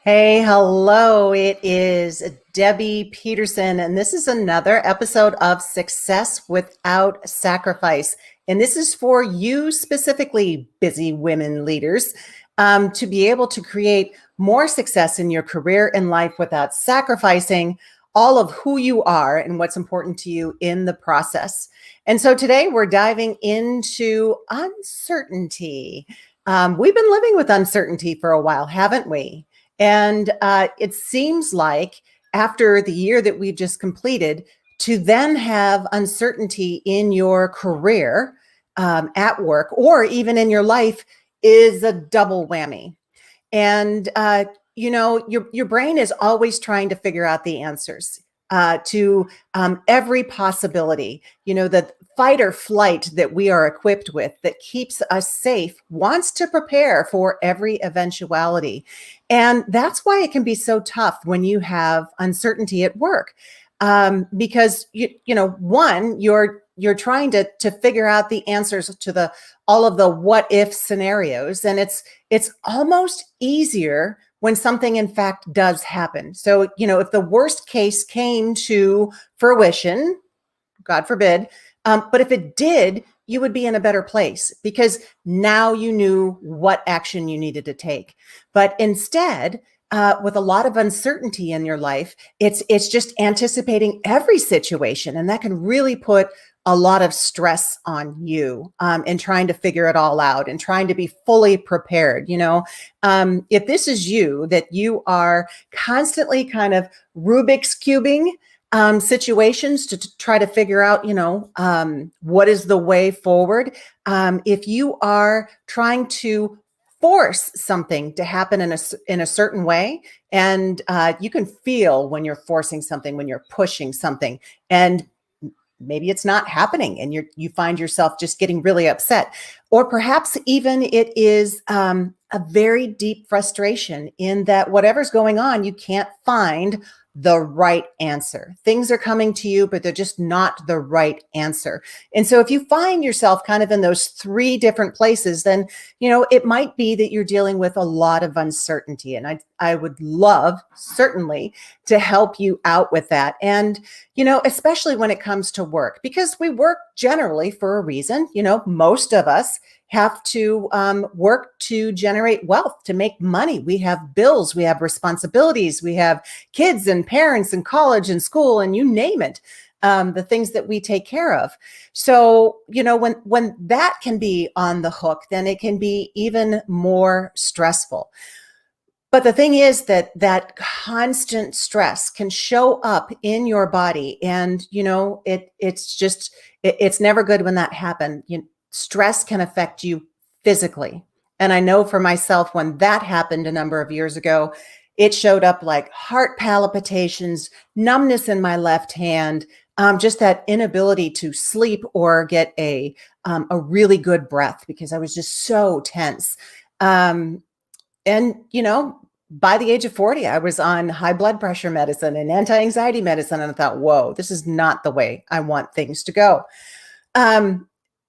Hey, hello. It is Debbie Peterson, and this is another episode of Success Without Sacrifice. And this is for you specifically, busy women leaders, to be able to create more success in your career and life without sacrificing all of who you are and what's important to you in the process. And so today we're diving into uncertainty. We've been living with uncertainty for a while, haven't we? And it seems like after the year that we've just completed, to then have uncertainty in your career, at work, or even in your life is a double whammy. And your brain is always trying to figure out the answers to every possibility. The fight or flight that we are equipped with that keeps us safe wants to prepare for every eventuality. And that's why it can be so tough when you have uncertainty at work. Because one, you're trying to figure out the answers to the all of the what if scenarios, and it's almost easier when something in fact does happen. So, if the worst case came to fruition, God forbid, but if it did, you would be in a better place because now you knew what action you needed to take. But instead, with a lot of uncertainty in your life, it's just anticipating every situation, and that can really put a lot of stress on you in trying to figure it all out and trying to be fully prepared. If this is you, that you are constantly kind of Rubik's cubing situations to try to figure out, what is the way forward. If you are trying to force something to happen in a certain way, and you can feel when you're forcing something, when you're pushing something, and maybe it's not happening, and you find yourself just getting really upset, or perhaps even it is a very deep frustration in that whatever's going on, you can't find the right answer. Things are coming to you, but they're just not the right answer. And so if you find yourself kind of in those three different places, then, it might be that you're dealing with a lot of uncertainty. And I would love, certainly, to help you out with that. And, especially when it comes to work, because we work generally for a reason. Most of us have to work to generate wealth, to make money. We have bills, we have responsibilities, we have kids and parents and college and school, and you name it, the things that we take care of. So, when that can be on the hook, then it can be even more stressful. But the thing is that constant stress can show up in your body, and it's never good when that happens. Stress can affect you physically. And I know for myself, when that happened a number of years ago, it showed up like heart palpitations, numbness in my left hand, just that inability to sleep or get a really good breath because I was just so tense. And by the age of 40, I was on high blood pressure medicine and anti-anxiety medicine. And I thought, whoa, this is not the way I want things to go.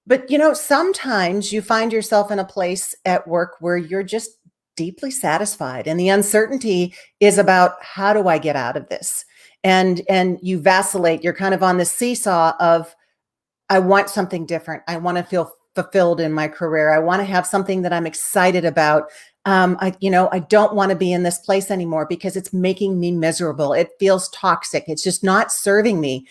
But sometimes you find yourself in a place at work where you're just deeply satisfied, and the uncertainty is about, how do I get out of this? And you vacillate. You're kind of on the seesaw of, I want something different. I want to feel fulfilled in my career. I want to have something that I'm excited about. I don't want to be in this place anymore because it's making me miserable. It feels toxic. It's just not serving me.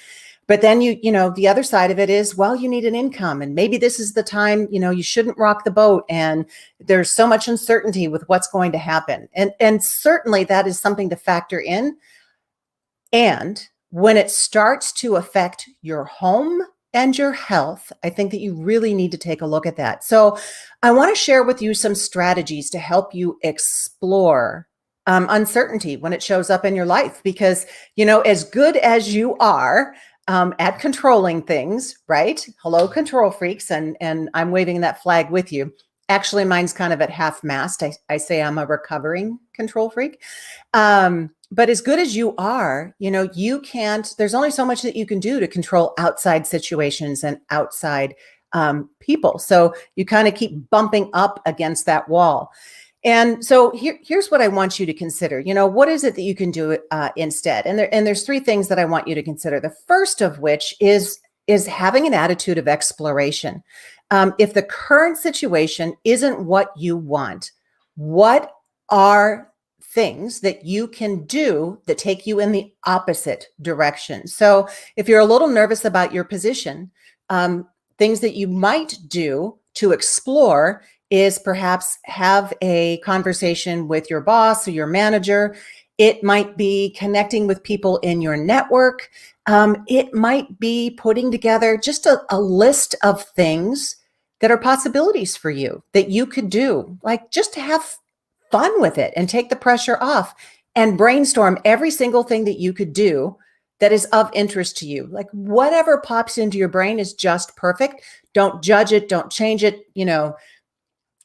But then the other side of it is, well, you need an income, and maybe this is the time, you shouldn't rock the boat. And there's so much uncertainty with what's going to happen. And certainly that is something to factor in. And when it starts to affect your home and your health, I think that you really need to take a look at that. So I want to share with you some strategies to help you explore uncertainty when it shows up in your life, because, as good as you are at controlling things, right? Hello, control freaks. And I'm waving that flag with you. Actually, mine's kind of at half mast. I say I'm a recovering control freak. But as good as you are, you can't, there's only so much that you can do to control outside situations and outside people. So you kind of keep bumping up against that wall. And so here's what I want you to consider. What is it that you can do instead? And there's three things that I want you to consider. The first of which is having an attitude of exploration. If the current situation isn't what you want, what are things that you can do that take you in the opposite direction? So if you're a little nervous about your position, things that you might do to explore is perhaps have a conversation with your boss or your manager. It might be connecting with people in your network. It might be putting together just a list of things that are possibilities for you that you could do, like just to have fun with it and take the pressure off and brainstorm every single thing that you could do that is of interest to you. Like whatever pops into your brain is just perfect. Don't judge it. Don't change it.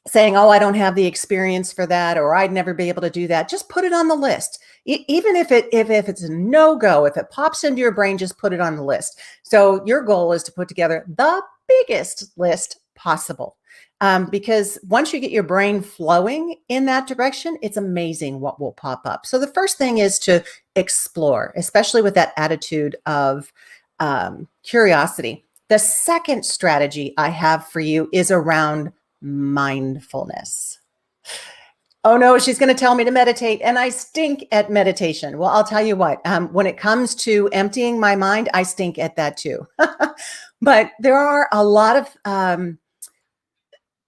Saying, oh, I don't have the experience for that, or I'd never be able to do that. Just put it on the list. Even if it's a no-go, if it pops into your brain, just put it on the list. So your goal is to put together the biggest list possible. Because once you get your brain flowing in that direction, it's amazing what will pop up. So the first thing is to explore, especially with that attitude of curiosity. The second strategy I have for you is around mindfulness. Oh no, she's going to tell me to meditate, and I stink at meditation. Well, I'll tell you what, when it comes to emptying my mind, I stink at that too. But there are a lot of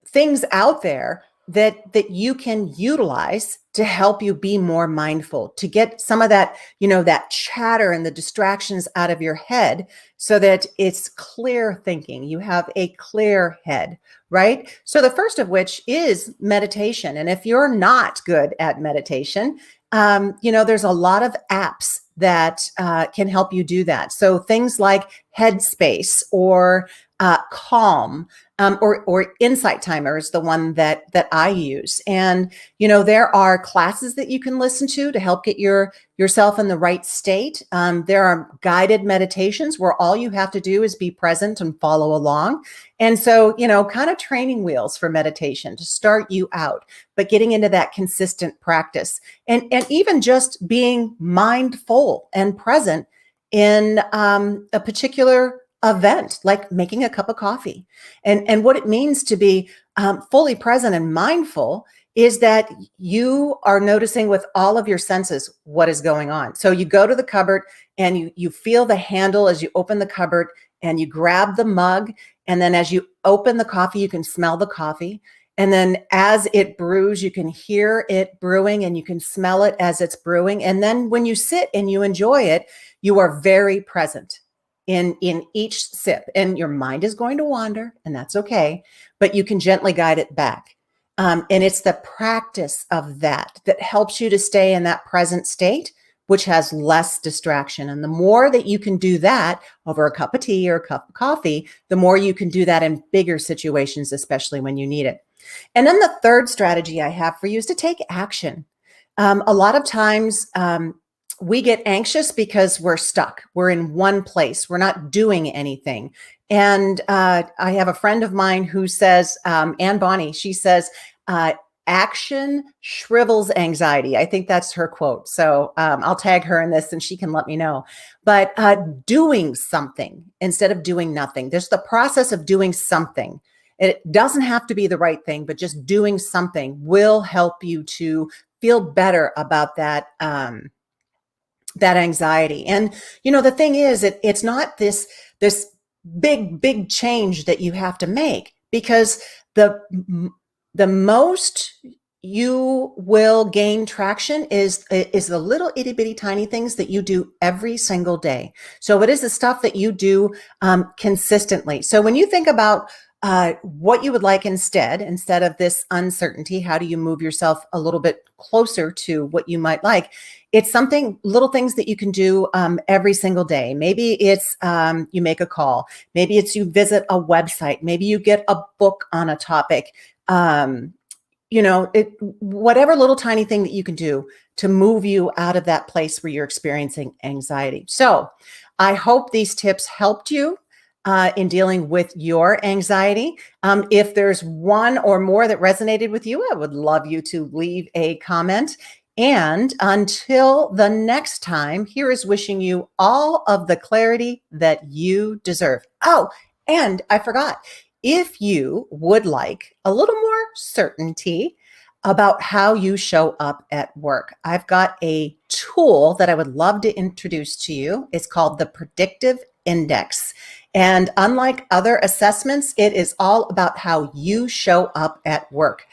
things out there that you can utilize to help you be more mindful, to get some of that, that chatter and the distractions out of your head so that it's clear thinking. You have a clear head, right? So the first of which is meditation. And if you're not good at meditation, there's a lot of apps that can help you do that. So things like Headspace or Calm, or Insight Timer is the one that I use. And, there are classes that you can listen to help get yourself in the right state. There are guided meditations where all you have to do is be present and follow along. And so, kind of training wheels for meditation to start you out, but getting into that consistent practice and even just being mindful and present in a particular event, like making a cup of coffee. And what it means to be fully present and mindful is that you are noticing with all of your senses what is going on. So you go to the cupboard and you feel the handle as you open the cupboard, and you grab the mug. And then as you open the coffee, you can smell the coffee. And then as it brews, you can hear it brewing and you can smell it as it's brewing. And then when you sit and you enjoy it, you are very present in each sip, and your mind is going to wander, and that's okay, but you can gently guide it back. And it's the practice of that helps you to stay in that present state, which has less distraction. And the more that you can do that over a cup of tea or a cup of coffee, the more you can do that in bigger situations, especially when you need it. And then the third strategy I have for you is to take action. A lot of times, we get anxious because we're stuck. We're in one place. We're not doing anything. And I have a friend of mine who says, Anne Bonny, she says, action shrivels anxiety. I think that's her quote. So I'll tag her in this and she can let me know. But doing something instead of doing nothing. There's the process of doing something. It doesn't have to be the right thing, but just doing something will help you to feel better about that that anxiety. And, the thing is, it's not this big change that you have to make, because the most you will gain traction is the little itty bitty tiny things that you do every single day. So it is the stuff that you do consistently. So when you think about what you would like instead of this uncertainty, how do you move yourself a little bit closer to what you might like? It's little things that you can do every single day. Maybe it's you make a call. Maybe it's you visit a website. Maybe you get a book on a topic. Whatever little tiny thing that you can do to move you out of that place where you're experiencing anxiety. So I hope these tips helped you. in dealing with your anxiety. If there's one or more that resonated with you, I would love you to leave a comment. And until the next time, here is wishing you all of the clarity that you deserve. Oh, and I forgot, if you would like a little more certainty about how you show up at work, I've got a tool that I would love to introduce to you. It's called the Predictive Index. And unlike other assessments, it is all about how you show up at work.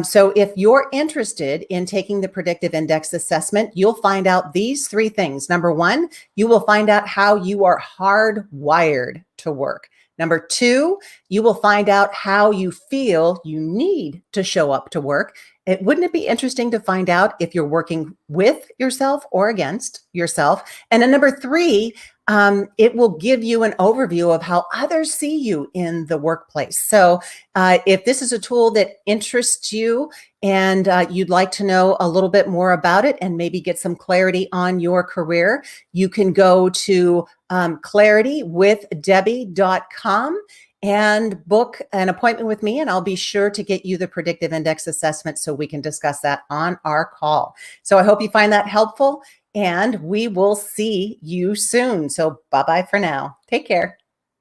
So if you're interested in taking the Predictive Index assessment, you'll find out these three things. Number one, you will find out how you are hardwired to work. Number two, you will find out how you feel you need to show up to work. Wouldn't it be interesting to find out if you're working with yourself or against yourself? And then number three, it will give you an overview of how others see you in the workplace. So if this is a tool that interests you and you'd like to know a little bit more about it and maybe get some clarity on your career, you can go to claritywithdebbie.com and book an appointment with me, and I'll be sure to get you the Predictive Index assessment so we can discuss that on our call. So I hope you find that helpful, and we will see you soon. So bye-bye for now. Take care.